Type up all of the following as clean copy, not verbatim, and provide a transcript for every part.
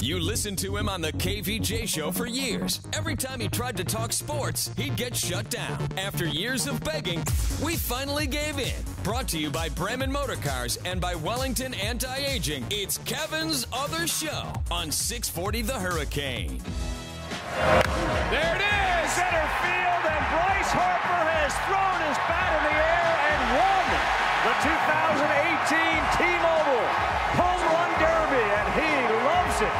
You listened to him on the KVJ show for years. Every time he tried to talk sports, he'd get shut down. After years of begging, we finally gave in. Brought to you by Bremen Motor Cars and by Wellington Anti-Aging. It's Kevin's Other Show on 640 The Hurricane. There it is, center field, and Bryce Harper has thrown his bat in the air and won the 2018 T-Mobile Home Run Derby, and he loves it.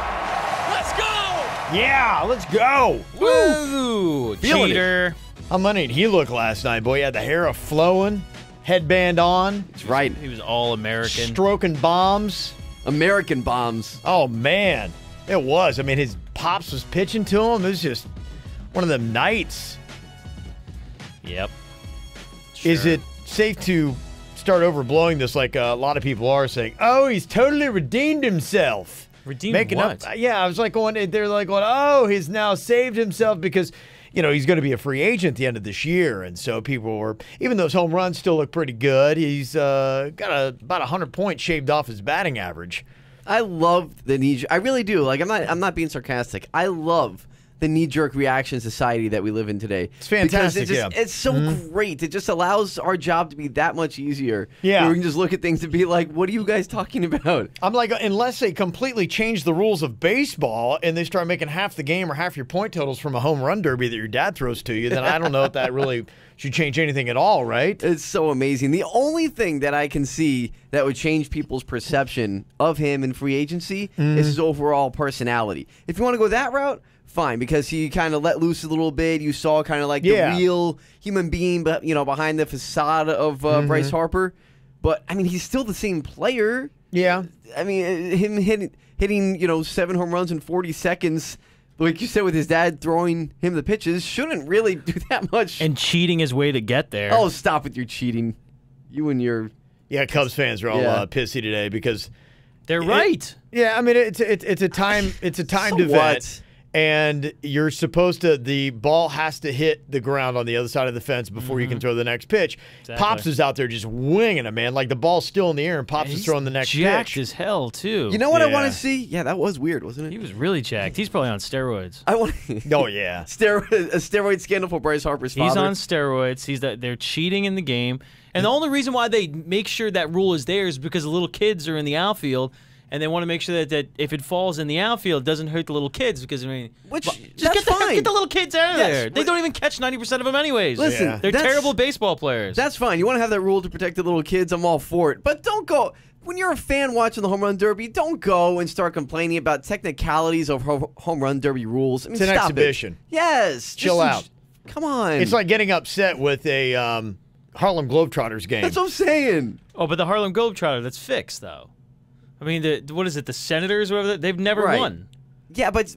Let's go! Yeah, let's go. Woo! Cheater. How money did he look last night, boy? He had the hair flowing, headband on. That's right. He was all American. Stroking bombs. American bombs. Oh, man. It was. I mean, his pops was pitching to him. It was just one of them nights. Yep. Is Sure. it safe to start overblowing this like a lot of people are saying, oh, he's totally redeemed himself? Redeemed Making what? Up, yeah, I was like they're like going, oh, he's now saved himself because, you know, he's going to be a free agent at the end of this year. And so people were, even though his home runs still look pretty good, he's got about 100 points shaved off his batting average. I love the knee. I really do. Like I'm not being sarcastic. I love the knee-jerk reaction society that we live in today. It's fantastic, because it's so great. It just allows our job to be that much easier. Yeah. Where we can just look at things and be like, what are you guys talking about? I'm like, unless they completely change the rules of baseball and they start making half the game or half your point totals from a home run derby that your dad throws to you, then I don't know if that really should change anything at all, right? It's so amazing. The only thing that I can see that would change people's perception of him in free agency is his overall personality. If you want to go that route, fine, because he kind of let loose a little bit. You saw kind of like the real human being, but you know, behind the facade of Bryce Harper. But I mean, he's still the same player. Yeah. I mean, him hitting 7 home runs in 40 seconds, like you said, with his dad throwing him the pitches, shouldn't really do that much. And cheating his way to get there. Oh, stop with your cheating. You and your Cubs fans are all pissy today because they're right. I mean, it's a time So event. what? And you're supposed to, the ball has to hit the ground on the other side of the fence before you can throw the next pitch. Exactly. Pops is out there just winging it, man. Like the ball's still in the air and Pops is throwing the next jacked pitch. as hell, too. You know what I Yeah. want to see? Yeah, that was weird, wasn't it? He was really jacked. He's probably on steroids. I want Oh, yeah. a steroid scandal for Bryce Harper's father. He's on steroids. They're cheating in the game. And the only reason why they make sure that rule is there is because the little kids are in the outfield, and they want to make sure that if it falls in the outfield, it doesn't hurt the little kids. Because, I mean, Which, just that's fine. get the little kids out of Yes, there. They but- don't even catch 90% of them anyways. Listen, Yeah. They're that's- terrible baseball players. That's fine. You want to have that rule to protect the little kids, I'm all for it. But don't go... When you're a fan watching the Home Run Derby, don't go and start complaining about technicalities of Home Run Derby rules. I mean, It's an stop exhibition. It. Yes. Chill out. Come on. It's like getting upset with a Harlem Globetrotters game. That's what I'm saying. Oh, but the Harlem Globetrotter, that's fixed, though. I mean, what is it, the Senators or whatever? They've never Right. won. Yeah, but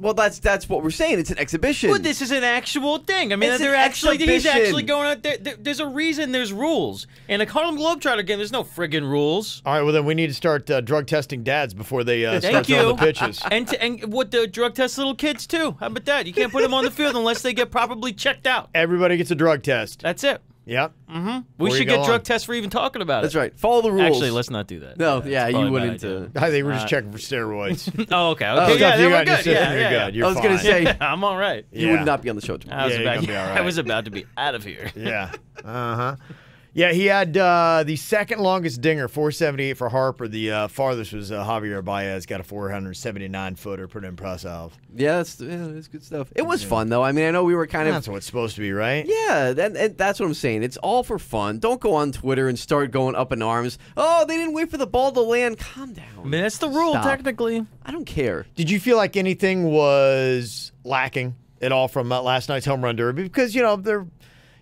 that's what we're saying. It's an exhibition. But this is an actual thing. I mean, It's they're an actually he's exhibition. actually going out there. There's a reason there's rules. And a Harlem Globetrotter game, there's no friggin' rules. All right, well, then we need to start drug testing dads before they start Thank throwing you. the pitches. And what the drug test little kids too. How about that? You can't put them on the field unless they get properly checked out. Everybody gets a drug test. That's it. Yep. We Before you should go get drug on. tests for even talking about That's it. right. Follow the rules. Actually, let's not do that. No, That's yeah, probably you a bad wouldn't. idea. I think we're just checking for steroids. Oh, okay. Oh, Okay, yeah, Stuff you then we're got in your good. system, Yeah, you're yeah, good. You're I was gonna fine. say yeah. I'm all right. you Yeah. would not be on the show tomorrow. I was, Yeah, you're about, gonna be all right. I was about to be out of here. Yeah. Uh-huh. Yeah, he had the second longest dinger, 478 for Harper. The farthest was Javier Baez, got a 479-footer. Pretty impressive. Yeah, that's good stuff. It was fun though. I mean, I know we were kind of That's what it's supposed to be, right? yeah. That's what I'm saying. It's all for fun. Don't go on Twitter and start going up in arms. Oh, they didn't wait for the ball to land. Calm down. I mean, that's the rule, Stop. technically. I don't care. Did you feel like anything was lacking at all from last night's home run derby? Because,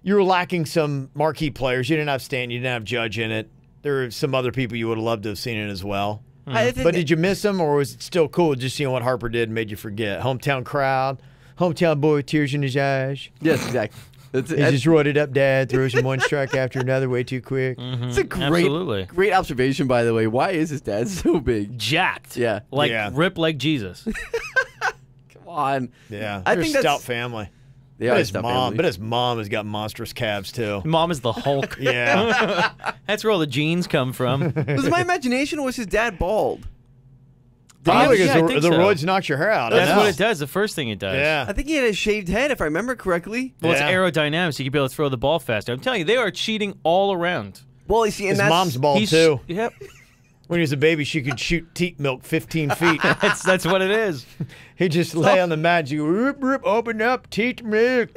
you were lacking some marquee players. You didn't have Stanton. You didn't have Judge in it. There are some other people you would have loved to have seen it as well. I think But did you miss them, or was it still cool just seeing what Harper did and made you forget? Hometown crowd, hometown boy with tears in his eyes. Yes, exactly. He just roided up dad, throws him one strike after another way too quick. It's a Absolutely. great observation, by the way. Why is his dad so big? Jacked. Yeah. Rip like Jesus. Come on. Yeah, I they're think a that's stout family. They But are a his stout mom, family. but his mom has got monstrous calves too. Mom is the Hulk. Yeah, That's where all the genes come from. Was my imagination or was his dad bald? Probably Yeah, I because think the so. roids knocks your hair out. I That's know. what it does. The first thing it does. Yeah. I think he had a shaved head, if I remember correctly. Well, Yeah. it's aerodynamics. You can be able to throw the ball faster. I'm telling you, they are cheating all around. Well, you see, and His that's mom's bald He's- too. Yep. When he was a baby, she could shoot teat milk 15 feet. That's what it is. He'd just lay on the mat. You go, rip, rip, open up, teat milk.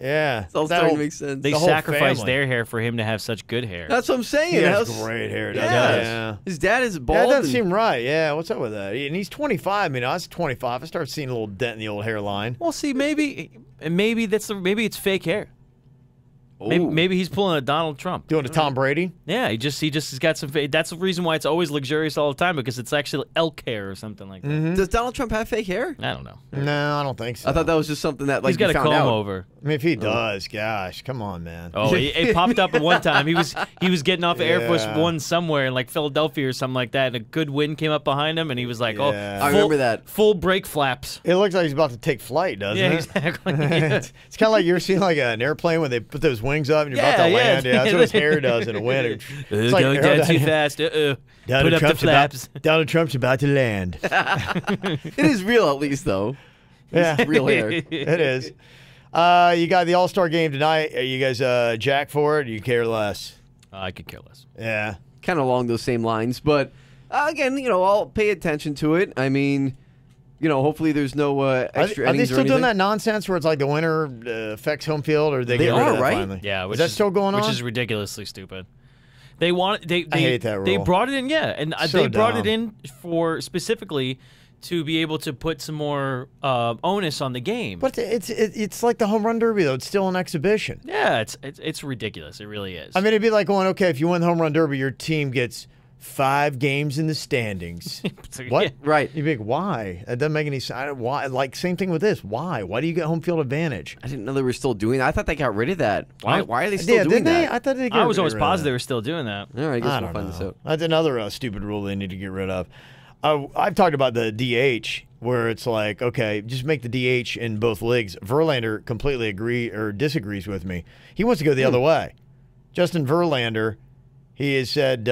Yeah. It's all That starting whole- to make sense. They The whole sacrificed family. their hair for him to have such good hair. That's what I'm saying. He has How's- great hair, doesn't Yeah. he? Yeah. His dad is Yeah, bald. that doesn't and- seem right. Yeah, what's up with that? And he's 25. I mean, I was 25. I started seeing a little dent in the old hairline. Well, see, maybe it's fake hair. Maybe, Ooh. maybe he's pulling a Donald Trump. Doing a Tom Brady. Yeah, he just has got some. That's the reason why it's always luxurious all the time, because it's actually elk hair or something like that. Mm-hmm. Does Donald Trump have fake hair? I don't know. No, I don't think so. I thought that was just something that like He's got you a found comb out. over. I mean, if he does, gosh, come on, man. Oh, it popped up at one time. He was getting off of Air Force Yeah. One somewhere in like Philadelphia or something like that, and a good wind came up behind him, and he was like, Yeah. "Oh, I remember that. full brake flaps." It looks like he's about to take flight, doesn't Yeah, it? exactly. It's kind of like you ever seen like an airplane when they put those wings up and you're about to Yeah, yeah. land. Yeah, that's what his hair does in the wind. It's like Going down too aerodynamic. fast. Put Donald up the Trump's flaps. Donald Trump's about to land. It is real, at least, though. Yeah, It's real hair. it is. You got the All-Star game tonight. Are you guys jack for it? Or you care less? I could care less. Yeah. Kind of along those same lines, but again, I'll pay attention to it. I mean, hopefully there's no extra Are they innings or still doing anything. that nonsense where it's like the winner affects home field, or they They get rid are, of that right? finally? Yeah, is that still going on? Which is ridiculously stupid. They want they I hate that They rule. brought it in, yeah, and So they brought it dumb. in for specifically to be able to put some more onus on the game. But it's like the home run derby though. It's still an exhibition. Yeah, it's ridiculous. It really is. I mean, it'd be like going, okay, if you win the home run derby, your team gets 5 games in the standings. What? Yeah. Right. You'd be like, why? It doesn't make any sense. Why? Like, same thing with this. Why? Why do you get home field advantage? I didn't know they were still doing that. I thought they got rid of that. Why are they still Yeah, doing didn't they? that? I thought they. I was got always rid of positive that. they were still doing that. All right, I guess I we'll don't find know. this out. That's another stupid rule they need to get rid of. I've talked about the DH, where it's like, okay, just make the DH in both leagues. Verlander completely disagrees with me. He wants to go the other way. Justin Verlander, he has said,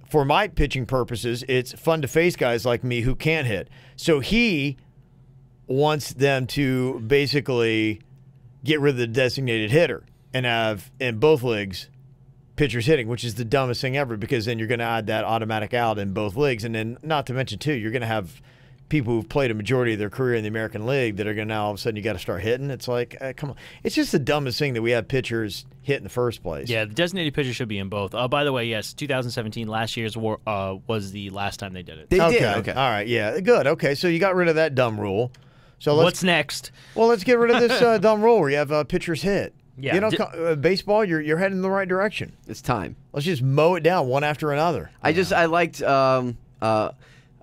for my pitching purposes, it's fun to face guys like me who can't hit. So he wants them to basically get rid of the designated hitter and have in both leagues pitchers hitting, which is the dumbest thing ever, because then you're going to add that automatic out in both leagues. And then, not to mention, too, you're going to have people who've played a majority of their career in the American League that are going to now all of a sudden you got to start hitting. It's like, come on. It's just the dumbest thing that we have pitchers hit in the first place. Yeah, the designated pitcher should be in both. By the way, yes, 2017, last year's was the last time they did it. They Okay. did. Okay. All right. Yeah. Good. Okay. So you got rid of that dumb rule. So What's next? let's get rid of this dumb rule where you have pitchers hit. Yeah. Baseball, you're heading in the right direction. It's time. Let's just mow it down one after another. I liked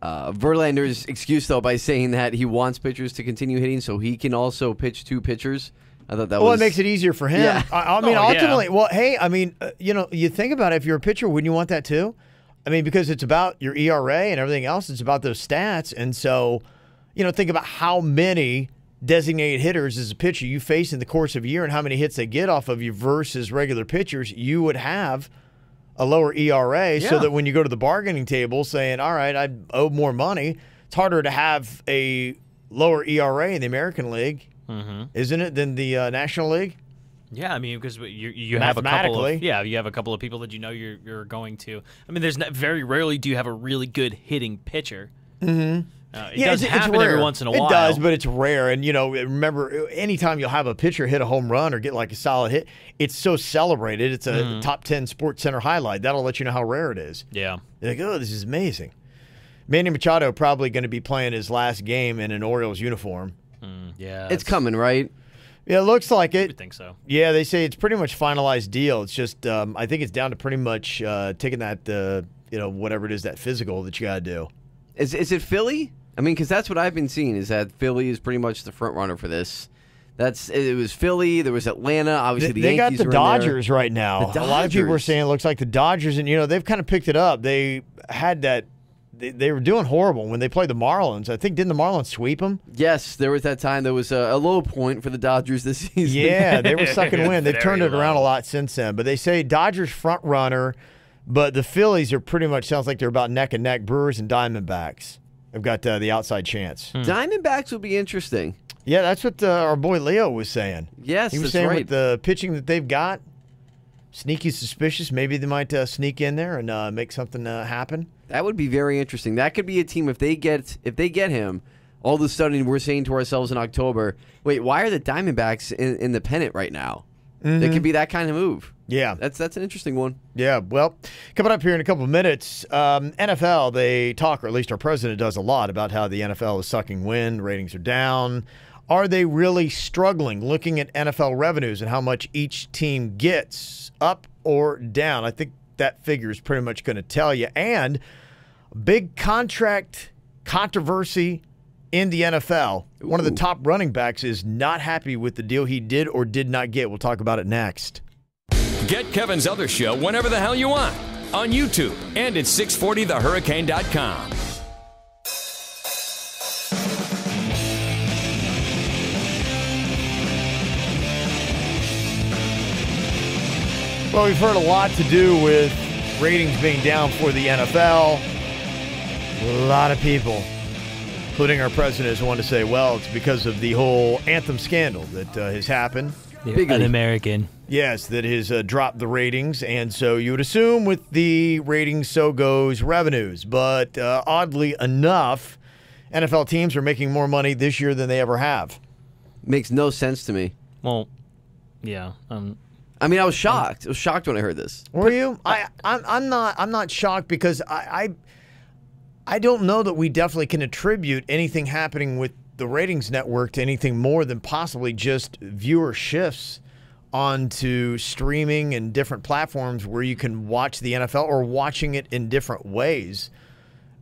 Verlander's excuse though by saying that he wants pitchers to continue hitting so he can also pitch 2 pitchers. I thought that Well, was it makes it easier for him. Yeah. I mean, Oh, yeah. ultimately, well, hey, I mean, you think about it. If you're a pitcher, wouldn't you want that too? I mean, because it's about your ERA and everything else. It's about those stats. And so, think about how many designated hitters as a pitcher you face in the course of a year and how many hits they get off of you versus regular pitchers. You would have a lower ERA so Yeah. that when you go to the bargaining table saying, all right, I owe more money, it's harder to have a lower ERA in the American League, isn't it, than the National League? Yeah, I mean, because you have a couple Mathematically. of you have a couple of people that you're going to. I mean, very rarely do you have a really good hitting pitcher. Mm-hmm. It does happen every rare. once in a while. It does, but it's rare. And, remember, anytime you'll have a pitcher hit a home run or get like a solid hit, it's so celebrated. It's a top 10 Sports Center highlight. That'll let you know how rare it is. Yeah. You're like, oh, this is amazing. Manny Machado probably going to be playing his last game in an Orioles uniform. Yeah. it's coming, right? Yeah, it looks like I it. think so. Yeah, they say it's pretty much finalized deal. It's just, I think it's down to pretty much taking that, whatever it is, that physical that you got to do. Is it Philly? I mean, because that's what I've been seeing is that Philly is pretty much the front runner for this. It was Philly. There was Atlanta. Obviously, They got Yankees the were in there. Dodgers right now. The A lot of people are Dodgers. saying it looks like the Dodgers, and they've kind of picked it up. They had that. They were doing horrible when they played the Marlins. I think, didn't the Marlins sweep them? Yes, there was that time. There was a low point for the Dodgers this season. Yeah, they were sucking wind. They've Very turned it around a low. lot since then. But they say Dodgers front runner, but the Phillies are pretty much sounds like they're about neck and neck. Brewers and Diamondbacks. have got the outside chance. Diamondbacks would be interesting. Yeah, that's what our boy Leo was saying. Yes, he was that's saying right. with the pitching that they've got, sneaky suspicious. Maybe they might sneak in there and make something happen. That would be very interesting. That could be a team if they get him. All of a sudden, we're saying to ourselves in October, "Wait, why are the Diamondbacks in the pennant right now?" It could be that kind of move. Yeah, That's an interesting one. yeah. Well, coming up here in a couple of minutes, NFL. They talk, or at least our president does, a lot about how the NFL is sucking wind. Ratings are down. Are they really struggling? Looking at NFL revenues and how much each team gets, up or down. I think that figure is pretty much going to tell you. And big contract controversy in the NFL. One of the top running backs is not happy with the deal he did or did not get. We'll talk about it next. Get Kevin's other show whenever the hell you want on YouTube and at 640thehurricane.com. Well, we've heard a lot to do with ratings being down for the NFL. A lot of people, including our president, want to say, well, it's because of the whole anthem scandal that has happened. An American. Yes, that has dropped the ratings. And so you would assume with the ratings, so goes revenues. But oddly enough, NFL teams are making more money this year than they ever have. Makes no sense to me. Well, yeah. I mean, I was shocked. I was shocked when I heard this. Were you? I'm not shocked because I don't know that we definitely can attribute anything happening with the ratings network to anything more than possibly just viewer shifts onto streaming and different platforms where you can watch the NFL or watching it in different ways.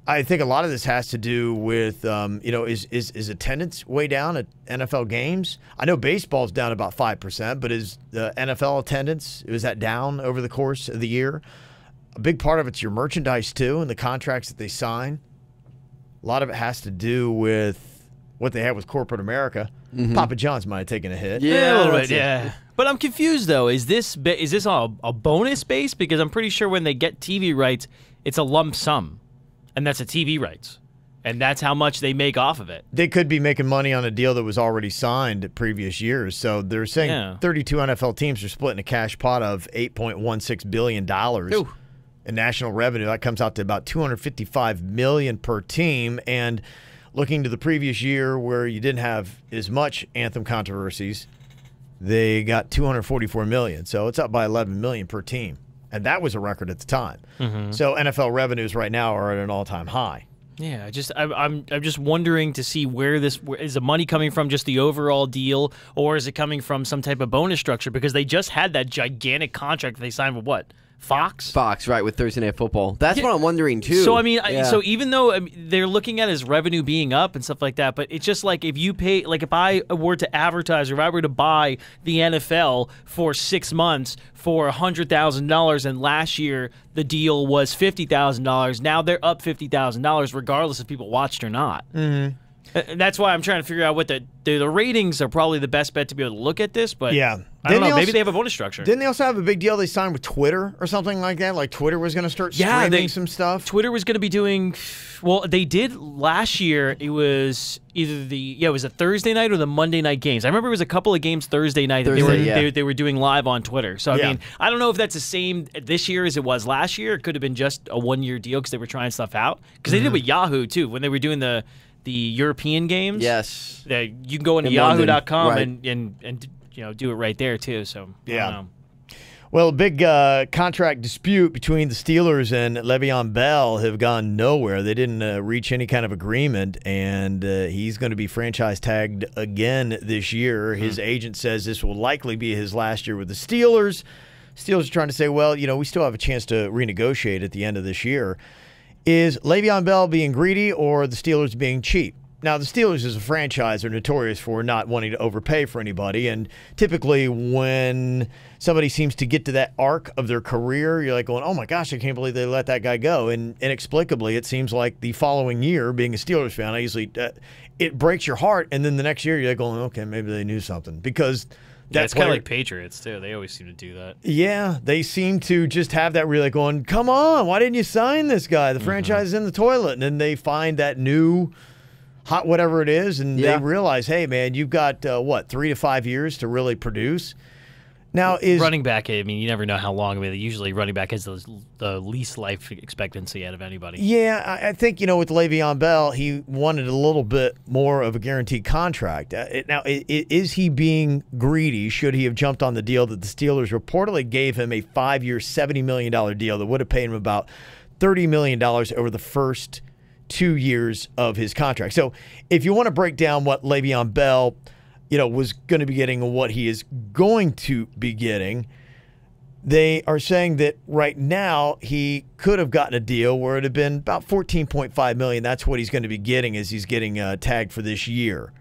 I think a lot of this has to do with, is attendance way down at NFL games? I know baseball's down about 5%, but is the NFL attendance, is that down over the course of the year? A big part of it's your merchandise, too, and the contracts that they sign. A lot of it has to do with what they have with corporate America. Papa John's might have taken a hit. Yeah, a little that's bit, yeah. But I'm confused, though. Is this on a bonus base? Because I'm pretty sure when they get TV rights, it's a lump sum. And that's a TV rights. And that's how much they make off of it. They could be making money on a deal that was already signed at previous years. So they're saying 32 NFL teams are splitting a cash pot of $8.16 billion in national revenue. That comes out to about $255 million per team. And looking to the previous year where you didn't have as much anthem controversies, they got $244 million. So it's up by $11 million per team. And that was a record at the time. So NFL revenues right now are at an all-time high. Yeah, I'm just wondering to see where is the money coming from, just the overall deal, or is it coming from some type of bonus structure? Because they just had that gigantic contract that they signed with what? Fox, right, with Thursday Night Football. That's what I'm wondering, too. So, I mean, so even though they're looking at his revenue being up and stuff like that, but it's just like if you pay, like if I were to advertise or if I were to buy the NFL for 6 months for $100,000 and last year the deal was $50,000, now they're up $50,000 regardless if people watched or not. And that's why I'm trying to figure out what the ratings are probably the best bet to be able to look at this, but I don't know. Maybe they have a bonus structure. Didn't they also have a big deal they signed with Twitter or something like that? Like Twitter was going to start streaming some stuff? Twitter was going to be doing, well, they did last year. It was either it was a Thursday night or the Monday night games. I remember it was a couple of games Thursday night that they were doing live on Twitter. So, I mean, I don't know if that's the same this year as it was last year. It could have been just a one-year deal because they were trying stuff out. Because they did with Yahoo, too, when they were doing the European games. Yes. You can go into yahoo.com and do it right there, too. So, I don't know. Well, a big contract dispute between the Steelers and Le'Veon Bell have gone nowhere. They didn't reach any kind of agreement, and he's going to be franchise tagged again this year. His agent says this will likely be his last year with the Steelers. Steelers are trying to say, well, we still have a chance to renegotiate at the end of this year. Is Le'Veon Bell being greedy or the Steelers being cheap? Now, the Steelers as a franchise are notorious for not wanting to overpay for anybody, and typically when somebody seems to get to that arc of their career, you're like going, oh my gosh, I can't believe they let that guy go. And inexplicably, it seems like the following year, being a Steelers fan, I usually it breaks your heart, and then the next year you're like going, okay, maybe they knew something. Because Yeah, it's kind of player- like Patriots, too. They always seem to do that. Yeah, they seem to just have that really going, come on, why didn't you sign this guy? The franchise is in the toilet. And then they find that new hot whatever it is, and Yeah. they realize, hey, man, you've got, 3 to 5 years to really produce. Now, Running back, I mean, you never know how long. I mean, usually running back has the least life expectancy out of anybody. Yeah, I think, with Le'Veon Bell, he wanted a little bit more of a guaranteed contract. Now, is he being greedy? Should he have jumped on the deal that the Steelers reportedly gave him a 5-year, $70 million deal that would have paid him about $30 million over the first 2 years of his contract? So if you want to break down what Le'Veon Bell was going to be getting and what he is going to be getting, they are saying that right now he could have gotten a deal where it would have been about $14.5 million. That's what he's going to be getting as he's getting tagged for this year.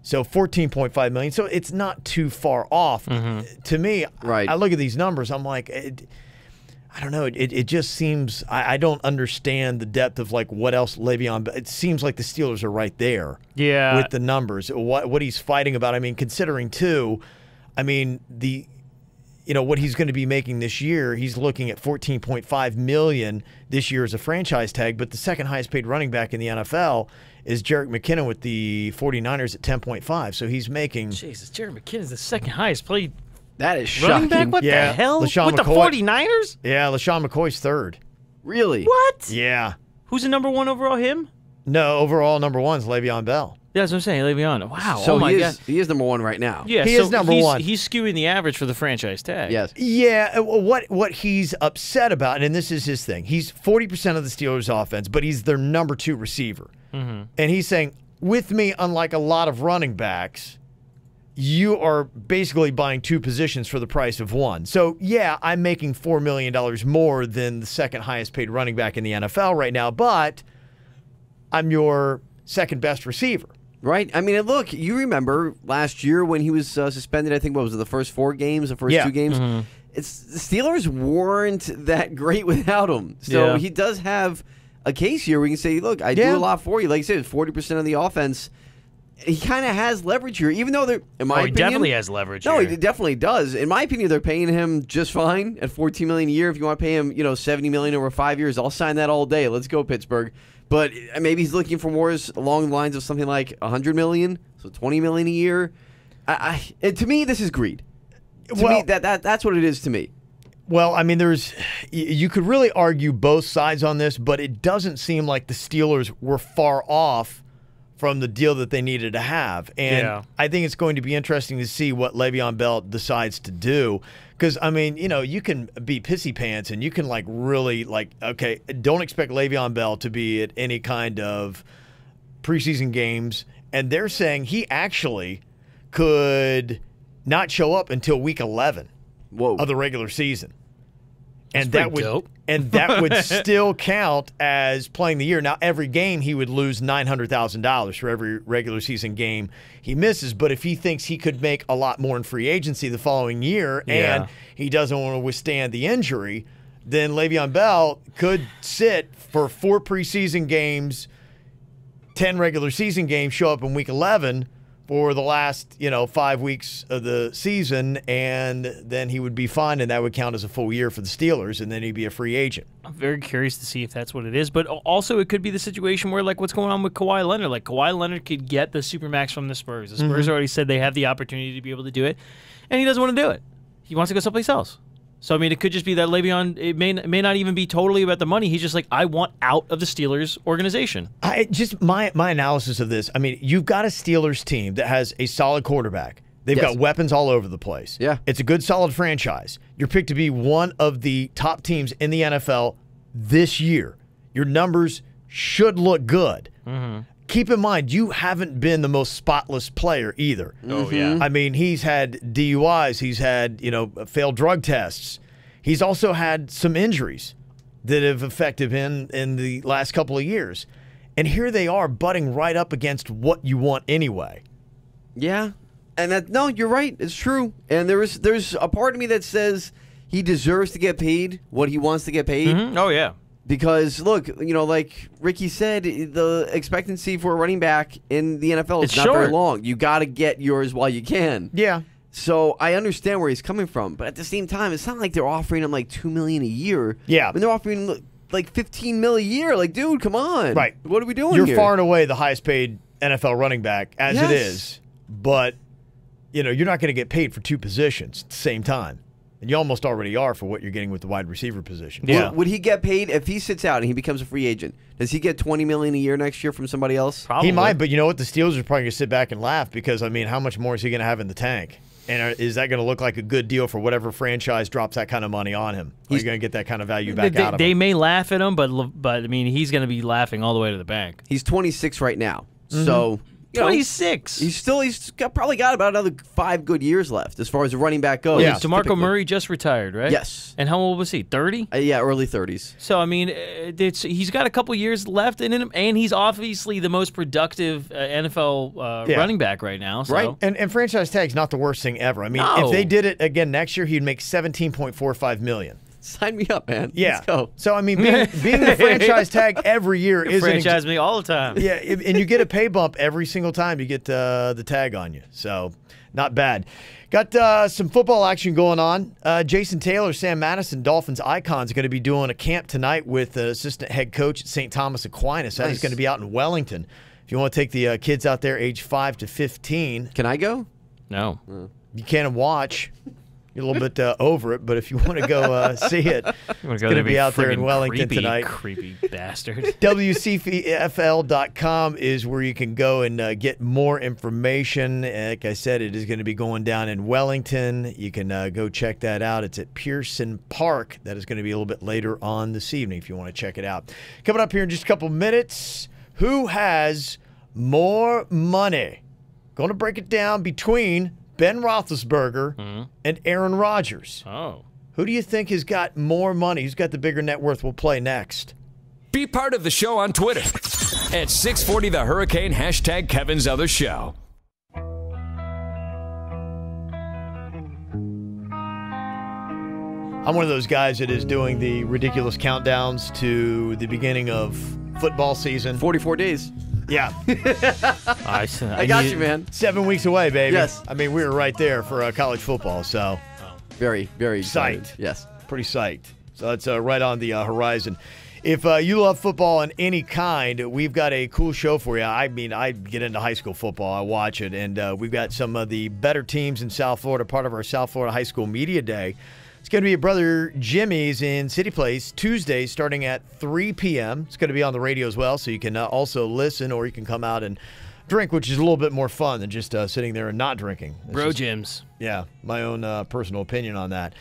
So $14.5 million. So it's not too far off. To me, Right. I look at these numbers, I'm like, I don't know. It just seems I don't understand the depth of like what else Le'Veon. It seems like the Steelers are right there. Yeah. With the numbers, what he's fighting about. I mean, considering too, I mean what he's going to be making this year. He's looking at $14.5 million this year as a franchise tag. But the second highest paid running back in the NFL is Jerick McKinnon with the 49ers at $10.5. So he's making. Jesus, Jerry McKinnon's the second highest paid That is running shocking. back? What Yeah, the hell? LaShawn With the McCoy. 49ers? Yeah, LaShawn McCoy's third. Really? What? Yeah. Who's the number one overall? Him? No, overall number one is Le'Veon Bell. Yeah, that's what I'm saying. Le'Veon. Wow. So oh my God. he is number one right now. Yeah, He so is number he's, one. He's skewing the average for the franchise tag. Yes. Yeah, what he's upset about, and this is his thing, he's 40% of the Steelers' offense, but he's their number 2 receiver. And he's saying, with me, unlike a lot of running backs, you are basically buying 2 positions for the price of 1. So, yeah, I'm making $4 million more than the second highest paid running back in the NFL right now, but I'm your second best receiver. Right? I mean, and look, you remember last year when he was suspended, I think, what was it, the first 4 games, the first 2 games? It's the Steelers weren't that great without him. So Yeah. he does have a case here where you can say, look, I Yeah. do a lot for you. Like you said, 40% of the offense. He kind of has leverage here, even though they're, in my He opinion... definitely has leverage No, here. he definitely does. In my opinion, they're paying him just fine at $14 million a year. If you want to pay him, $70 million over 5 years, I'll sign that all day. Let's go, Pittsburgh. But maybe he's looking for more along the lines of something like $100 million, so $20 million a year. To me, this is greed. To me, that's what it is to me. Well, I mean, you could really argue both sides on this, but it doesn't seem like the Steelers were far off from the deal that they needed to have. And Yeah. I think it's going to be interesting to see what Le'Veon Bell decides to do. Because, I mean, you can be pissy pants and you can, really, okay, don't expect Le'Veon Bell to be at any kind of preseason games. And they're saying he actually could not show up until week 11 Whoa. of the regular season. And pretty that would dope. and that would still count as playing the year. Now, every game he would lose $900,000 for every regular season game he misses. But if he thinks he could make a lot more in free agency the following year, Yeah. and he doesn't want to withstand the injury, then Le'Veon Bell could sit for 4 preseason games, 10 regular season games, show up in week 11 for the last 5 weeks of the season, and then he would be fine, and that would count as a full year for the Steelers, and then he'd be a free agent. I'm very curious to see if that's what it is. But also, it could be the situation where, what's going on with Kawhi Leonard? Kawhi Leonard could get the Supermax from the Spurs. The Spurs already said they have the opportunity to be able to do it, and he doesn't want to do it. He wants to go someplace else. So, I mean, it could just be that Le'Veon, it may not even be totally about the money. He's just I want out of the Steelers organization. My analysis of this, I mean, you've got a Steelers team that has a solid quarterback. They've Yes. got weapons all over the place. Yeah. It's a good, solid franchise. You're picked to be one of the top teams in the NFL this year. Your numbers should look good. Keep in mind, you haven't been the most spotless player either. Oh, yeah. I mean, he's had DUIs. He's had, failed drug tests. He's also had some injuries that have affected him in the last couple of years. And here they are butting right up against what you want anyway. Yeah. And no, you're right. It's true. And there's a part of me that says he deserves to get paid what he wants to get paid. Oh, yeah. Because, look, like Ricky said, the expectancy for a running back in the NFL is It's not very short. long. You got to get yours while you can. Yeah. So I understand where he's coming from, but at the same time, it's not like they're offering him like $2 million a year. Yeah. When they're offering like $15 million a year. Like, dude, come on. Right. What are we doing You're here? far and away the highest paid NFL running back as it Yes. is, but you're not going to get paid for two positions at the same time. And you almost already are for what you're getting with the wide receiver position. Yeah. Would he get paid if he sits out and he becomes a free agent? Does he get $20 million a year next year from somebody else? Probably. He might, but you know what? The Steelers are probably going to sit back and laugh because, I mean, how much more is he going to have in the tank? And is that going to look like a good deal for whatever franchise drops that kind of money on him? Are you going to get that kind of value back out of They him? may laugh at him, but I mean, he's going to be laughing all the way to the bank. He's 26 right now. So, you know, 26. he's probably got about another 5 good years left as far as the running back goes. Yeah. DeMarco typically. Murray just retired, right? Yes. And how old was he? 30? Yeah, early 30s. So, I mean, he's got a couple years left in him, and he's obviously the most productive NFL Yeah. running back right now. So. Right. And franchise tag's not the worst thing ever. I mean, No. if they did it again next year, he'd make $17.45 million. Sign me up, man. Yeah. Let's go. So, I mean, being the franchise tag every year isn't Franchise me all the time. Yeah, and you get a pay bump every single time you get the tag on you. So, not bad. Got some football action going on. Jason Taylor, Sam Madison, Dolphins icons, are going to be doing a camp tonight with the assistant head coach at St. Thomas Aquinas. That is Nice. going to be out in Wellington. If you want to take the kids out there age 5 to 15, Can I go? No. you can watch. You're a little bit over it, but if you want to go see it, it's going to be out there in Wellington tonight. Creepy bastard. WCFL.com is where you can go and get more information. Like I said, it is going to be going down in Wellington. You can go check that out. It's at Pearson Park. That is going to be a little bit later on this evening if you want to check it out. Coming up here in just a couple minutes, who has more money? Going to break it down between Ben Roethlisberger and Aaron Rodgers. Oh. Who do you think has got more money? Who's got the bigger net worth? We'll play next. Be part of the show on Twitter at 640 The Hurricane, hashtag Kevin's Other Show. I'm one of those guys that is doing the ridiculous countdowns to the beginning of football season. 44 days. Yeah. I got you, man. 7 weeks away, baby. Yes. I mean, we were right there for college football, so Very, very excited. Psyched. Yes. pretty psyched. So that's right on the horizon. If you love football in any kind, we've got a cool show for you. I mean, I get into high school football. I watch it, and we've got some of the better teams in South Florida, part of our South Florida High School Media Day. It's going to be at Brother Jimmy's in City Place Tuesday starting at 3 p.m. It's going to be on the radio as well, so you can also listen or you can come out and drink, which is a little bit more fun than just sitting there and not drinking. It's Bro just- gyms. Yeah, my own personal opinion on that.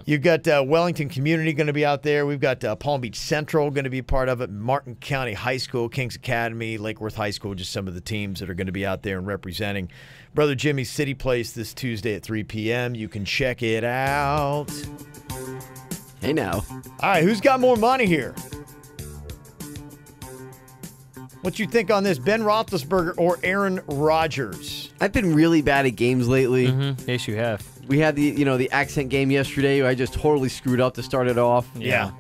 You've got Wellington Community going to be out there. We've got Palm Beach Central going to be part of it. Martin County High School, Kings Academy, Lake Worth High School, just some of the teams that are going to be out there and representing Brother Jimmy's City Place this Tuesday at 3 p.m. You can check it out. Hey, now. All right, who's got more money here? What you think on this, Ben Roethlisberger or Aaron Rodgers? I've been really bad at games lately. Yes, you have. We had the accent game yesterday. I just totally screwed up to start it off. Yeah.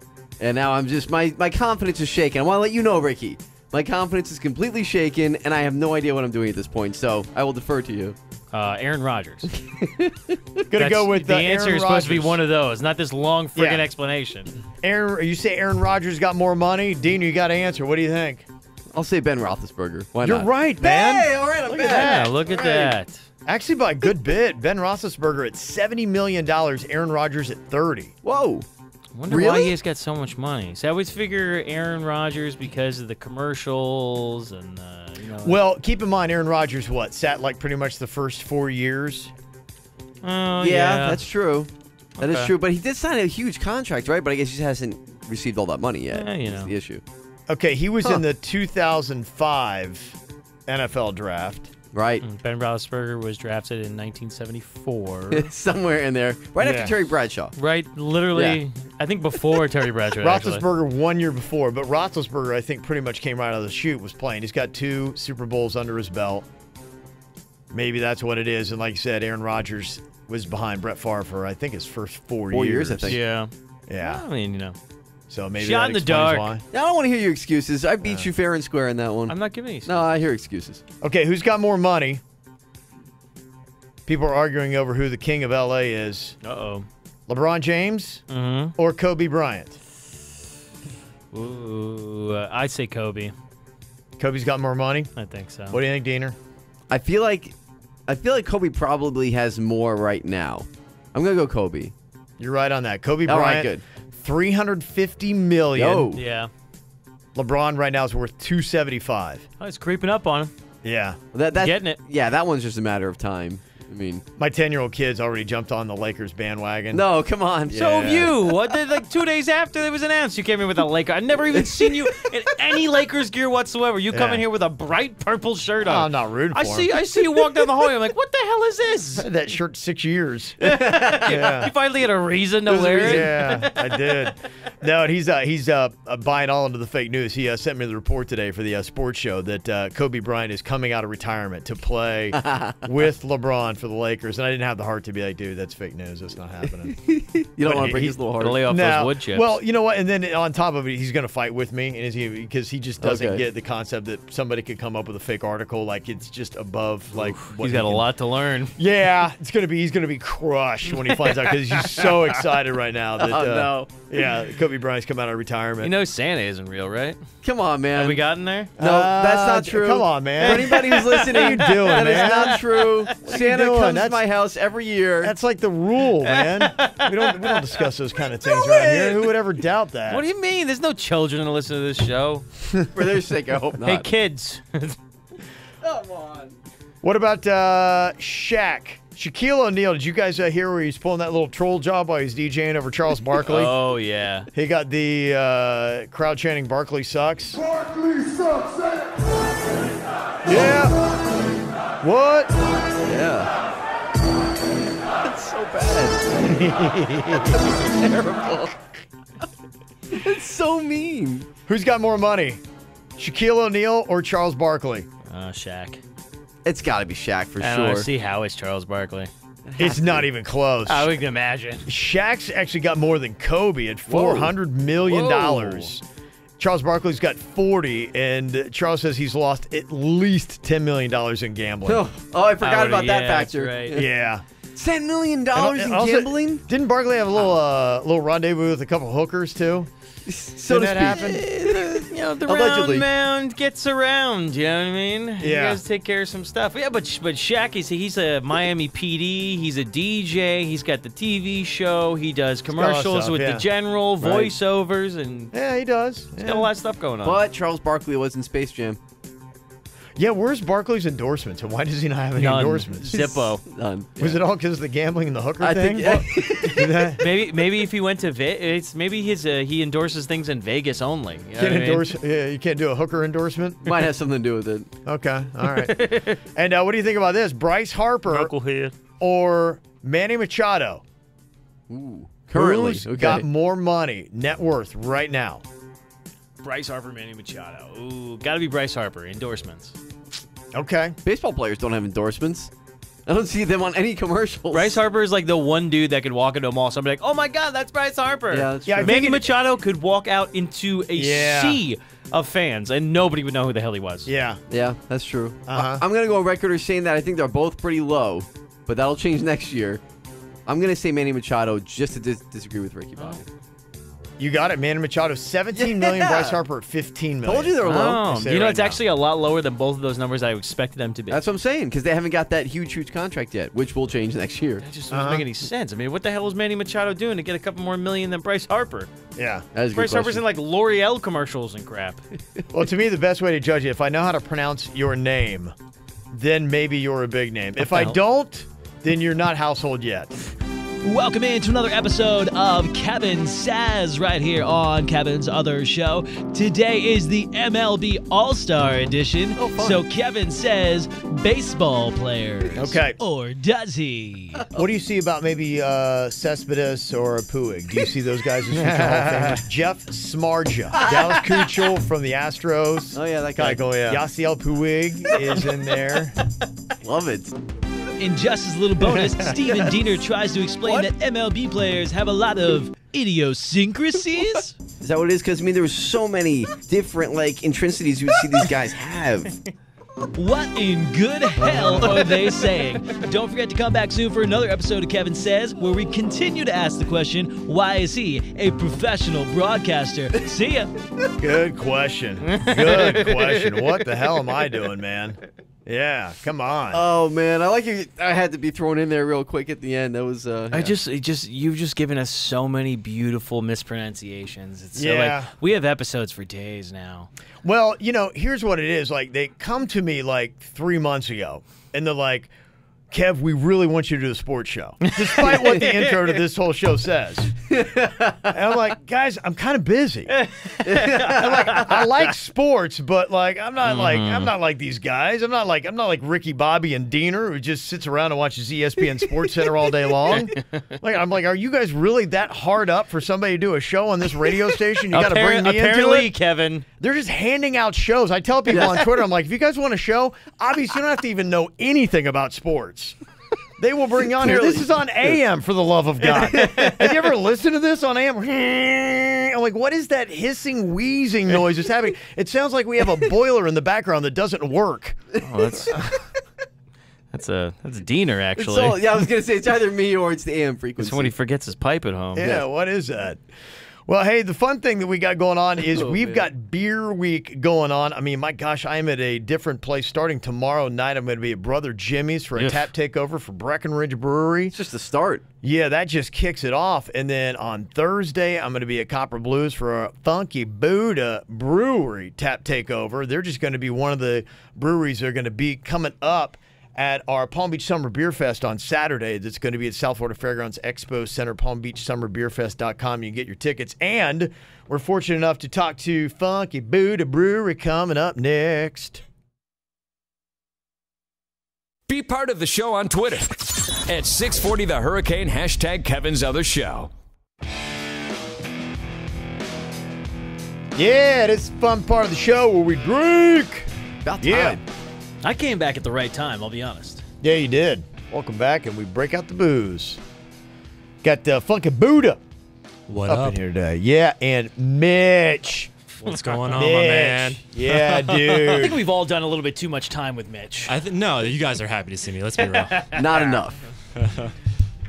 And now I'm just my confidence is shaken. I want to let you know, Ricky. My confidence is completely shaken, and I have no idea what I'm doing at this point. So I will defer to you. Aaron Rodgers. Gonna go with the Aaron answer is supposed to be Rodgers. one of those, not this long friggin' Yeah. explanation. Aaron, you say Aaron Rodgers got more money? Dean, you got to answer. What do you think? I'll say Ben Roethlisberger. Why You're not? right, man. Hey, all right, I'm Look at back. Yeah, look at All right. that. Actually, by a good bit. Ben Roethlisberger at $70 million, Aaron Rodgers at $30. Whoa. I wonder why Really? he has got so much money. So I always figure Aaron Rodgers because of the commercials and Well, keep in mind, Aaron Rodgers, sat like pretty much the first 4 years? Oh, Yeah, that's true. That is Okay. true. But he did sign a huge contract, right? But I guess he just hasn't received all that money yet. Yeah, you That's know. the issue. Okay, he was in the 2005 NFL draft. Right. Ben Roethlisberger was drafted in 1974. Somewhere in there. Right Yeah. after Terry Bradshaw. Right, literally, I think before Terry Bradshaw. actually. Roethlisberger 1 year before, but Roethlisberger, I think, pretty much came right out of the chute, was playing. He's got 2 Super Bowls under his belt. Maybe that's what it is. And like you said, Aaron Rodgers was behind Brett Favre for, I think, his first 4 years. 4 years, I think. Yeah. Yeah. I mean, So maybe Shot that in the explains dark. why. I don't want to hear your excuses. I beat you fair and square in that one. I'm not giving you. No, I hear excuses. Okay, who's got more money? People are arguing over who the king of LA is. Uh-oh. LeBron James or Kobe Bryant? Ooh, I'd say Kobe. Kobe's got more money. I think so. What do you think, Diener? I feel like Kobe probably has more right now. I'm gonna go Kobe. You're right on that. Kobe All Bryant, right, good. $350 million. Yo. Yeah. LeBron right now is worth $275. Oh, it's creeping up on him. Yeah. That's Getting it. Yeah, that one's just a matter of time. I mean, My 10-year-old kid's already jumped on the Lakers bandwagon. no, come on. So have you. What did, like 2 days after it was announced, you came in with a Laker. I've never even seen you in any Lakers gear whatsoever. You come Yeah. in here with a bright purple shirt Oh, on. I'm not rooting for I him. see you walk down the hallway. I'm like, what the hell is this? That shirt 6 years. Yeah. You finally had a reason to wear it. Yeah, I did. No, and he's buying all into the fake news. He sent me the report today for the sports show that Kobe Bryant is coming out of retirement to play with LeBron for the Lakers. And I didn't have the heart to be like, dude, that's fake news. That's not happening. You don't But want to break he- his little heart. Gotta lay off those No. wood chips. Well, you know what? And then on top of it, he's going to fight with me, and because he just doesn't Okay. get the concept that somebody could come up with a fake article like it's just above like. what he's he got a can- lot to learn. Yeah, he's gonna be crushed when he finds out because he's so excited right now that Oh, no. yeah, Kobe Bryant's come out of retirement. You know Santa isn't real, right? Come on, man. Have we gotten there? No, that's not true. Come on, man. For anybody who's listening, What are you doing, that is man? not true. Santa doing? comes to That's- my house every year. That's like the rule, man. we don't discuss those kind of things around here. Who would ever doubt that? What do you mean? There's no children to listen to this show. For their sake, I hope not. Hey, kids. Come on. What about Shaq? Shaquille O'Neal, did you guys hear where he's pulling that little troll job while he's DJing over Charles Barkley? Oh, yeah. He got the crowd chanting Barkley sucks. Barkley sucks. Yeah. What? Yeah. That's so bad. That's terrible. It's so mean. Who's got more money? Shaquille O'Neal or Charles Barkley? Shaq. It's got to be Shaq for I don't sure. know, see how it's Charles Barkley. It's not even close. I would imagine. Shaq's actually got more than Kobe at $400 million. Whoa. Charles Barkley's got 40, and Charles says he's lost at least $10 million in gambling. Oh, I forgot about that yeah, factor. that's right. Yeah. $10 million in And also, gambling? Didn't Barkley have a little rendezvous with a couple hookers too? So Didn't that happen? You know, the Allegedly. round mound gets around. You know what I mean? You Yeah. guys take care of some stuff. Yeah, but Shaq, he's a Miami PD. He's a DJ. He's got the TV show. He does got a lot of commercials stuff, with yeah. the general, Right. voiceovers, and Yeah, he does. he's got a lot of stuff going on. But Charles Barkley was in Space Jam. Yeah, where's Barkley's endorsements, and why does he not have any None. endorsements? Zippo. None. Was it all because of the gambling and the hooker I thing? think That- Maybe if he went to Vegas, maybe he endorses things in Vegas only. You know can't what I mean? endorse. Yeah, you can't do a hooker endorsement. might have something to do with it. Okay, all right. And what do you think about this? Bryce Harper Knucklehead. or Manny Machado? Ooh. Currently. Who's Okay. got more money, net worth right now? Bryce Harper, Manny Machado. Ooh, gotta be Bryce Harper. Endorsements. Okay. Baseball players don't have endorsements. I don't see them on any commercials. Bryce Harper is like the one dude that could walk into a mall. Somebody like, oh my God, that's Bryce Harper. Yeah, that's Yeah, true. I think Manny it- Machado could walk out into a Yeah. sea of fans and nobody would know who the hell he was. Yeah. Yeah, that's true. Uh-huh. I'm going to go on record as saying that I think they're both pretty low, but that'll change next year. I'm going to say Manny Machado just to disagree with Ricky Bobby. You got it, Manny Machado, $17 million. Yeah. Bryce Harper at $15 million. Told you they were low. Oh, say you know, right it's now. actually a lot lower than both of those numbers I expected them to be. That's what I'm saying, because they haven't got that huge contract yet, which will change next year. That just doesn't make any sense. I mean, what the hell is Manny Machado doing to get a couple more million than Bryce Harper? Yeah. That is a good Bryce Harper's question. in like L'Oreal commercials and crap. Well, to me, the best way to judge it, if I know how to pronounce your name, then maybe you're a big name. If the I hell? don't, then you're not household yet. Welcome into another episode of Kevin Says right here on Kevin's Other Show. Today is the MLB All-Star Edition. Oh, fun. So Kevin says baseball players. Okay. Or does he? What do you see about maybe Cespedes or Puig? Do you see those guys as future Hall of Famers? Jeff Smarja, Dallas Keuchel from the Astros. Oh, yeah, that guy. Yasiel Puig is in there. Love it. In just his little bonus, Steven Diener tries to explain that MLB players have a lot of idiosyncrasies. Is that what it is? Because, I mean, there were so many different, like, intrinsities you would see these guys have. What in good hell are they saying? Don't forget to come back soon for another episode of Kevin Says, where we continue to ask the question, why is he a professional broadcaster? See ya. Good question. Good question. What the hell am I doing, man? Yeah, come on. Oh man, I like you. I had to be thrown in there real quick at the end. That was. Yeah. You've just given us so many beautiful mispronunciations. It's so, Yeah. like, we have episodes for days now. Well, here's what it is. Like, they come to me like 3 months ago, and they're like, Kev, we really want you to do a sports show, despite what the intro to this whole show says. And I'm like, guys, I'm kind of busy. I like sports, but like I'm not like these guys. I'm not like Ricky Bobby and Diener, who just sits around and watches ESPN Sports Center all day long. I'm like, are you guys really that hard up for somebody to do a show on this radio station? You got to bring me into apparently, it. Kevin. They're just handing out shows. I tell people on Twitter, I'm like, if you guys want a show, obviously you don't have to even know anything about sports. They will bring you on here. This is on AM, for the love of God. Have you ever listened to this on AM? I'm like, what is that hissing, wheezing noise that's happening? It sounds like we have a boiler in the background that doesn't work. Oh, that's Diener, actually. I was gonna say it's either me or it's the AM frequency. It's when he forgets his pipe at home. Yeah, what is that? Well, hey, the fun thing that we got going on is we've got Beer Week going on. I mean, my gosh, I am at a different place. Starting tomorrow night, I'm going to be at Brother Jimmy's for a tap takeover for Breckenridge Brewery. It's just the start. Yeah, that just kicks it off. And then on Thursday, I'm going to be at Copper Blues for a Funky Buddha Brewery tap takeover. They're just going to be one of the breweries that are going to be coming up at our Palm Beach Summer Beer Fest on Saturday. That's going to be at South Florida Fairgrounds Expo Center, PalmBeachSummerBeerFest.com. You can get your tickets. And we're fortunate enough to talk to Funky Buddha Brewery coming up next. Be part of the show on Twitter at 640 The Hurricane, hashtag Kevin's Other Show. Yeah, this is the fun part of the show where we drink. About time. Yeah. I came back at the right time, I'll be honest. Yeah, you did. Welcome back, and we break out the booze. Got Funky Buddha What up up? in here today. Yeah, and Mitch. What's going on, Mitch. my man? Yeah, I think dude. we've all done a little bit too much time with Mitch. No, you guys are happy to see me. Let's be real. Not enough.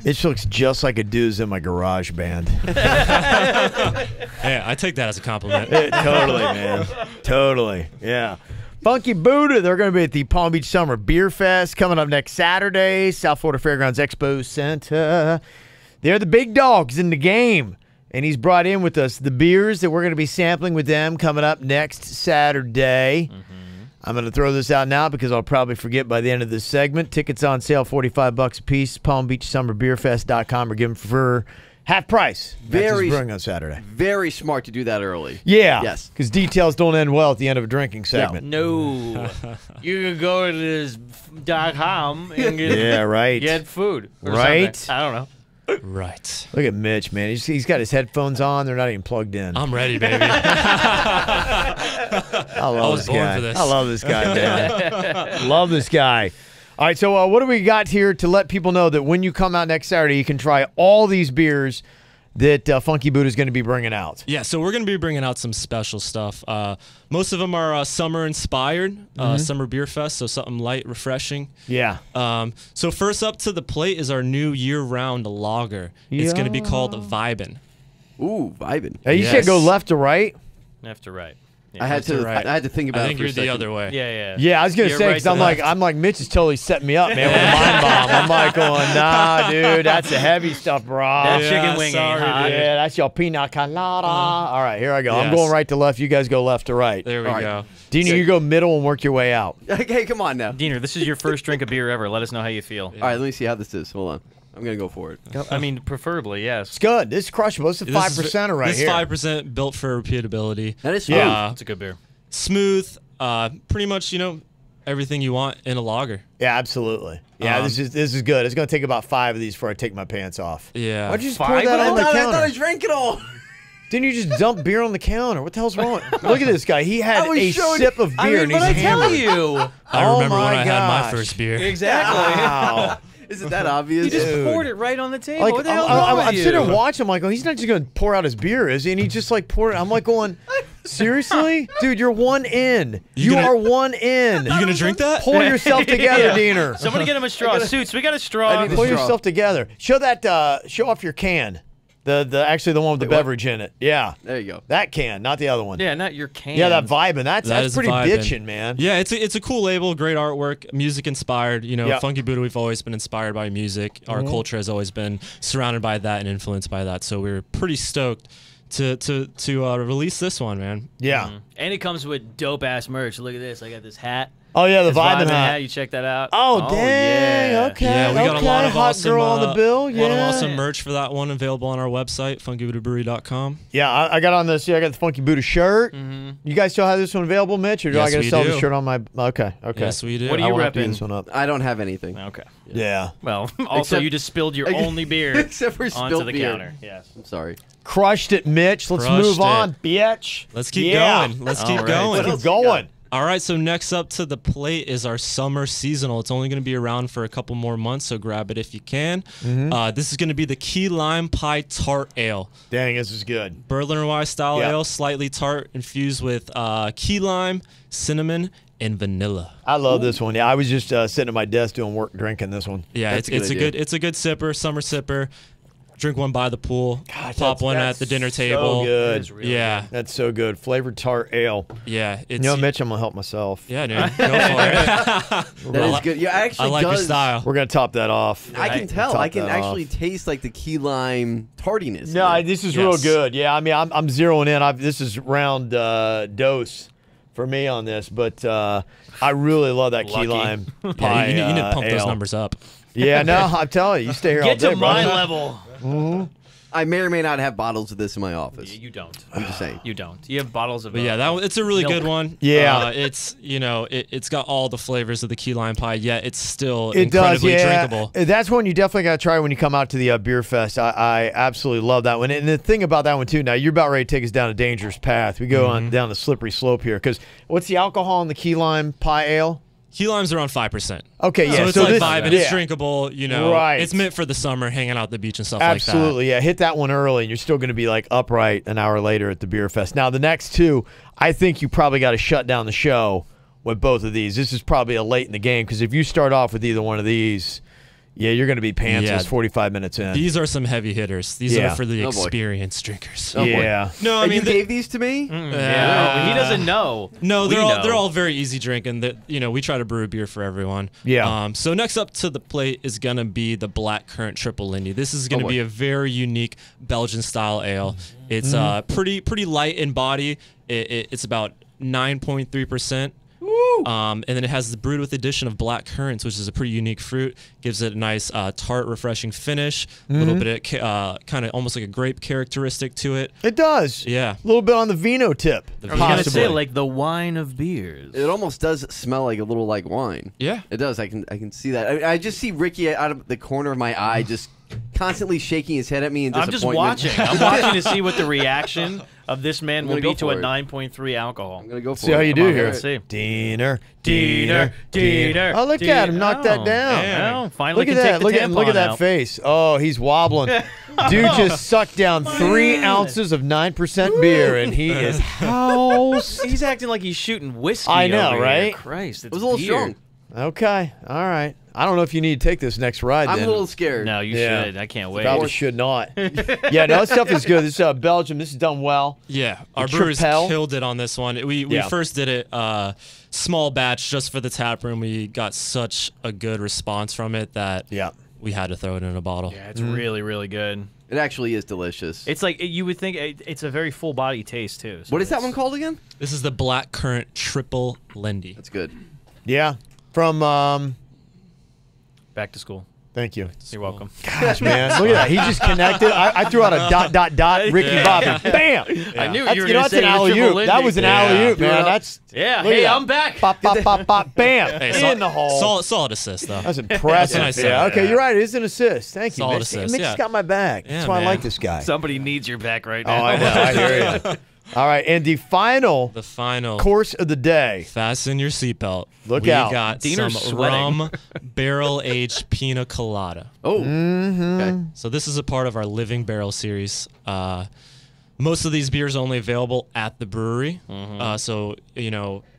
Mitch looks just like a dude who's in my garage band. Hey, I take that as a compliment. Totally, man. Totally. Yeah. Funky Buddha, they're going to be at the Palm Beach Summer Beer Fest coming up next Saturday, South Florida Fairgrounds Expo Center. They're the big dogs in the game. And he's brought in with us the beers that we're going to be sampling with them coming up next Saturday. I'm going to throw this out now because I'll probably forget by the end of this segment. Tickets on sale, $45 a piece. PalmBeachSummerBeerFest.com are given for half price. Very brewing on Saturday. Very smart to do that early. Yeah. Yes. Because details don't end well at the end of a drinking segment. No. You can go to this .com and Yeah, right. get food. Or Right? something. I don't know. Right. Look at Mitch, man. He's got his headphones on. They're not even plugged in. I'm ready, baby. I love was this born guy. for this. I love this guy, man. Love this guy. All right, so what do we got here to let people know that when you come out next Saturday, you can try all these beers that Funky Buddha is going to be bringing out? Yeah, so we're going to be bringing out some special stuff. Most of them are summer-inspired, Summer Beer Fest, so something light, refreshing. Yeah. So first up to the plate is our new year-round lager. It's going to be called Vibin'. Ooh, vibing. Hey, you can't go left to right. Left to right. I had to. right. I had to think about I think it for you're a second. the other way. Yeah. Yeah, I was gonna You're say right because to I'm like Mitch is totally setting me up, man, with a mind bomb. I'm like going, nah, dude, that's the heavy stuff, bro. That chicken wing sorry, ain't hot. dude. Yeah, that's your pina colada. All right, here I go. I'm Yes. going right to left. You guys go left to right. There we All right. go. Dina, you go middle and work your way out. Okay, come on now. Diener, this is your first drink of beer ever. Let us know how you feel. All right, let me see how this is. Hold on. I'm gonna go for it. I mean, preferably, yes. It's good. This is crushable. This is 5% right this here. This is 5% built for repeatability. That is Yeah. smooth. It's a good beer. Smooth, pretty much, everything you want in a lager. Yeah, absolutely. Yeah, this is good. It's gonna take about 5 of these before I take my pants off. Yeah. Why'd you just 5 pour that of on the I thought I counter? drank it all. Didn't you just dump beer on the counter? What the hell's wrong? Look at this guy. He had I was a showing- sip of beer and he's hammered. you. I Oh remember when my I had my gosh. first beer. Exactly. Wow. Is it that obvious? You just Dude. poured it right on the table. Like, what the hell's wrong with I'm you? sitting there watching. I'm like, oh, he's not just going to pour out his beer, is he? And he just like poured it. I'm like going, Seriously? Dude, you're one in. You gonna- are one in. You gonna drink that? Pull yourself together, Diener. Somebody get him a straw. Suits, we got a straw. I need a Pull straw. yourself together. Show that. Show off your can. Actually the one with the Wait, what? beverage in it. Yeah. There you go. That can, not the other one. Yeah, not your can. Yeah, that vibing. That's is pretty vibin'. bitchin', man. Yeah, it's a cool label, great artwork, music inspired. You know, Yeah. Funky Buddha, we've always been inspired by music. Our culture has always been surrounded by that and influenced by that. So we're pretty stoked to release this one, man. Yeah. And it comes with dope ass merch. Look at this. I got this hat. Oh yeah, the This vibing hat. You check that out. Oh, dang. yeah. Okay. Yeah, we got a lot of Hot awesome, girl on the bill. a Yeah. lot of awesome merch for that one available on our website, funkybuddhabrewery.com. Yeah, I got on this. Yeah, I got the Funky Buddha shirt. You guys still have this one available, Mitch, or do I Yes, got to we sell the do. shirt on my? Okay. Yes, we do. What do I you will have to repping? use this one up. I don't have anything. Okay. Yeah. Well, also Except- you just spilled your only beer Except for onto spilled the beer. counter. Yes. I'm sorry. Crushed it, Mitch. Let's Crushed move on, it. bitch. Let's keep Yeah. going. Let's All keep right. going. Let's else keep you got? going. All right, so next up to the plate is our summer seasonal. It's only going to be around for a couple more months, so grab it if you can. This is going to be the Key Lime Pie Tart Ale. Dang, this is good. Berliner Weiss style Yeah. ale, slightly tart, infused with key lime, cinnamon, and vanilla. I love this one. Yeah, I was just sitting at my desk doing work, drinking this one. Yeah, That's a it's good a idea. good summer sipper. Drink one by the pool, pop one at the dinner So table. good. Yeah, That's so good. Flavored tart ale. yeah. It's You know, Mitch, I'm gonna help myself. Yeah, dude, go for it. That is good. Yeah, actually I like your does. style. We're gonna top that off. I can tell. Top I can that actually off. taste like the key lime tardiness. No, in it. this is Yes. real good. Yeah, I mean, I'm zeroing in. This is round dose for me on this, but I really love that key Lucky. lime Yeah, pie. you need to pump those ale. numbers up. Yeah, no, I'm telling you, you stay here all Get day, to my brother. level. I may or may not have bottles of this in my office. You don't. I'm just saying. You don't. You have bottles of. But yeah, it's a really Milk. good one. Yeah. It's it's got all the flavors of the key lime pie. Yet it's still It does, incredibly yeah. drinkable. That's one you definitely got to try when you come out to the Beer Fest. I absolutely love that one. And the thing about that one, too, now you're about ready to take us down a dangerous path. We go on down the slippery slope here. Because what's the alcohol in the key lime pie ale? Key lime's around 5%. Okay, yeah. So it's like this, vibing. yeah. It's drinkable. You know, Right. it's meant for the summer, hanging out at the beach and stuff Absolutely, yeah. Hit that one early, and you're still going to be like upright an hour later at the Beer Fest. Now, the next two, I think you probably got to shut down the show with both of these. This is probably a late in the game because if you start off with either one of these, yeah, you're going to be pantsless Yeah. 45 minutes in. These are some heavy hitters. These Yeah. are for the Oh, boy. experienced drinkers. Oh, boy. yeah. No, I And mean, you gave these to me. Yeah. He doesn't know. no, We they're know. they're all very easy drinking. That we try to brew a beer for everyone. Yeah. So next up to the plate is gonna be the Black Currant Triple Lindy. This is gonna boy. be a very unique Belgian style ale. It's pretty light in body. It's about 9.3%. And then it has the brewed with addition of black currants, which is a pretty unique fruit. Gives it a nice tart, refreshing finish. A little bit of kind of almost like a grape characteristic to it. It does. Yeah. A little bit on the vino tip. The I was gonna possibly. say like the wine of beers. It almost does smell like a little like wine. Yeah. It does. I can see that. I just see Ricky out of the corner of my eye, just constantly shaking his head at me in I'm just disappointment. watching. I'm watching to see what the reaction of this man will gonna go be to a for it. 9.3 alcohol. I'm gonna go for See it. how you Come do on, here. Let's see. Diener. Diener. Oh, look at him. Knock that Oh, down. well, finally Look at can that. take the Look at him. Look at tampon that out. face. Oh, he's wobbling. Dude just sucked down 3 ounces of 9% beer, and he is house. He's acting like he's shooting whiskey. I know, over here. right? Christ, It was a little strong. Okay. All right. I don't know if you need to take this next ride I'm then. a little scared. No, you Yeah. should. I can't wait. Probably should not. Yeah, no, this stuff is good. This is Belgium. This is done well. Yeah, our The brewers Tripel. killed it on this one. We Yeah. first did it small batch just for the tap room. We got such a good response from it that Yeah. we had to throw it in a bottle. Yeah, it's really, really good. It actually is delicious. It's like you would think it's a very full body taste too. So What is that it's- one called again? This is the Black Currant Triple Lindy. That's good. Yeah. From, Back to school. thank you. You're welcome. Gosh, man. Look at that. He just connected. I threw out a ... Ricky Bobby. Bam. I knew That's, you were you know, going to that's say an the alley triple oop. Lindy. That was an Yeah. alley oop, man. Yeah. That's Yeah. look at Hey, that. I'm back. Pop, pop, pop, pop, bam. Hey, in the hole. Solid assist though. That's impressive. That's what I yeah. said. Okay, you're right. It is an assist. Thank you. Solid Mitch. assist, Mitch yeah. has got my back. Yeah, That's why I man. like this guy. Somebody needs your back right Oh, now. I know. I hear you. All right, and the final The final. course of the day. Fasten your seatbelt. Look we out. got Diener's some sweating. rum barrel aged pina colada. Oh. Mm-hmm. Okay. So this is a part of our Living Barrel series. Most of these beers are only available at the brewery. So,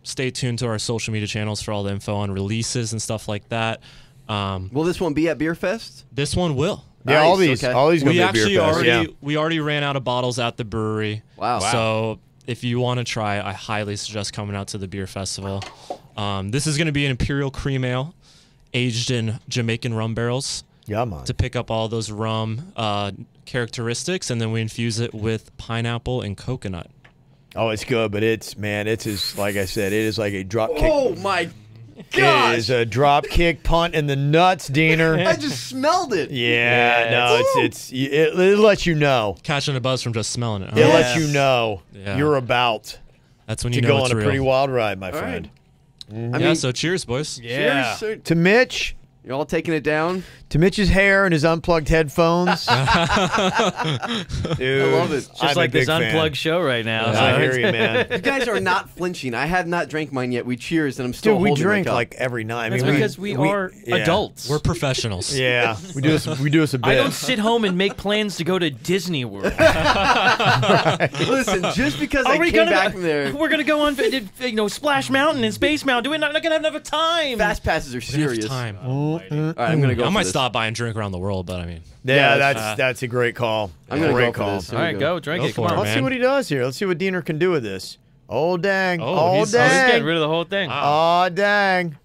stay tuned to our social media channels for all the info on releases and stuff like that. Will this one be at Beer Fest? This one will. Yeah, all these okay. gonna We be a actually beer fest. already we already ran out of bottles at the brewery. Wow. So if you want to try, I highly suggest coming out to the beer festival. This is going to be an Imperial Cream Ale aged in Jamaican rum barrels Yeah, man. to pick up all those rum characteristics, and then we infuse it with pineapple and coconut. Oh, it's good, but it's as like I said, it is like a drop kick. Oh my It gosh! is a drop kick punt in the nuts, Diener. I just smelled it. It lets you know. Catching a buzz from just smelling it. It Huh? lets you know Yeah. you're about That's when to you know go it's on a real. pretty wild ride, my friend. Yeah, so cheers, boys. Yeah. Cheers. To Mitch, You're all taking it down. to Mitch's hair and his unplugged headphones. Dude, I love it. Just I'm a like this big fan. unplugged show right now. I so hear you, man. You guys are not flinching. I have not drank mine yet. We cheers, and I'm still Dude, we holding my drink cup. like every night. I That's mean, because we are yeah. adults. We're professionals. Yeah, we do this a bit. I don't sit home and make plans to go to Disney World. Listen, just because I came back from there, We're gonna go on, Splash Mountain and Space Mountain. We're not gonna have enough time. fast passes are We don't have serious. time. All right, I'm gonna go. I for might this. stop by and drink around the world, but I mean, Yeah, Yeah, that's a great call. I'm gonna great go for call. this. All right, go drink Go it. Come for on. it, Let's see man. what he does here. Let's see what Diener can do with this. Oh dang! Oh, Oh, he's- He's getting dang! rid of the whole thing. Oh dang!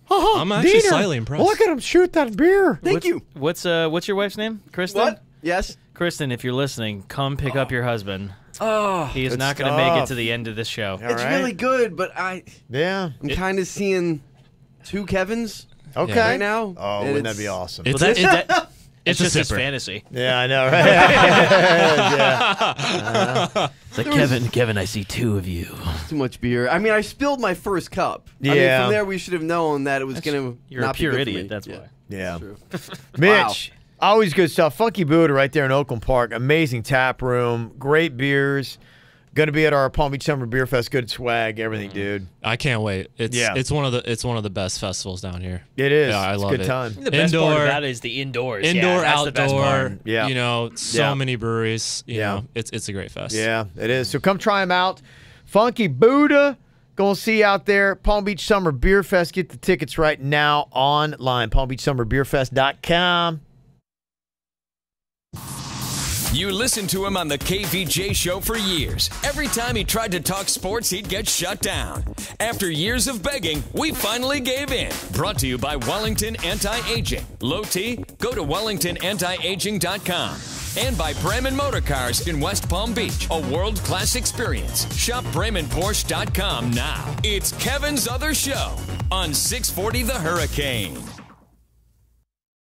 I'm actually Diener, slightly impressed. Look at him shoot that beer. Thank you. What's your wife's name? Kristen. What? Yes. Kristen, if you're listening, come pick up your hususband. Oh, He is Good not going to make it stuff. to the end of this show. All it's right. really good, but I'm Yeah. kind of seeing two Kevins Okay. right now. Oh, and wouldn't that it's- be awesome? It's Well, a- it's a just his sipper. fantasy. Yeah, I know, right? yeah. It's like Kevin, I see two of you. Too much beer. I mean, I spilled my first cup. I mean, Yeah. from there we should have known that it was gonna. You're not a pure be good for idiot. me. That's Yeah. why. Yeah. True. Mitch, always good stuff. Funky Buddha right there in Oakland Park. Amazing tap room. Great beers. Going to be at our Palm Beach Summer Beer Fest. Good swag. Everything, dude. I can't wait. It's Yeah. it's one of the best festivals down here. It is. Yeah, I it's love a good it. time. The best part Indoor- of that is the indoors. Indoor, yeah, that's the best part. outdoor. Yeah. So Yeah. many breweries. You Yeah. know, it's a great fest. Yeah, it is. So come try them out. Funky Buddha. Gonna see you out there. Palm Beach Summer Beer Fest. Get the tickets right now online. PalmBeachSummerBeerFest.com. You listened to him on the KVJ show for years. Every time he tried to talk sports, he'd get shut down. After years of begging, we finally gave in. Brought to you by Wellington Anti-Aging. Low T? Go to WellingtonAntiAging.com. And by Bremen Motor Cars in West Palm Beach. A world-class experience. Shop BremenPorsche.com now. It's Kevin's Other Show on 640 The Hurricane.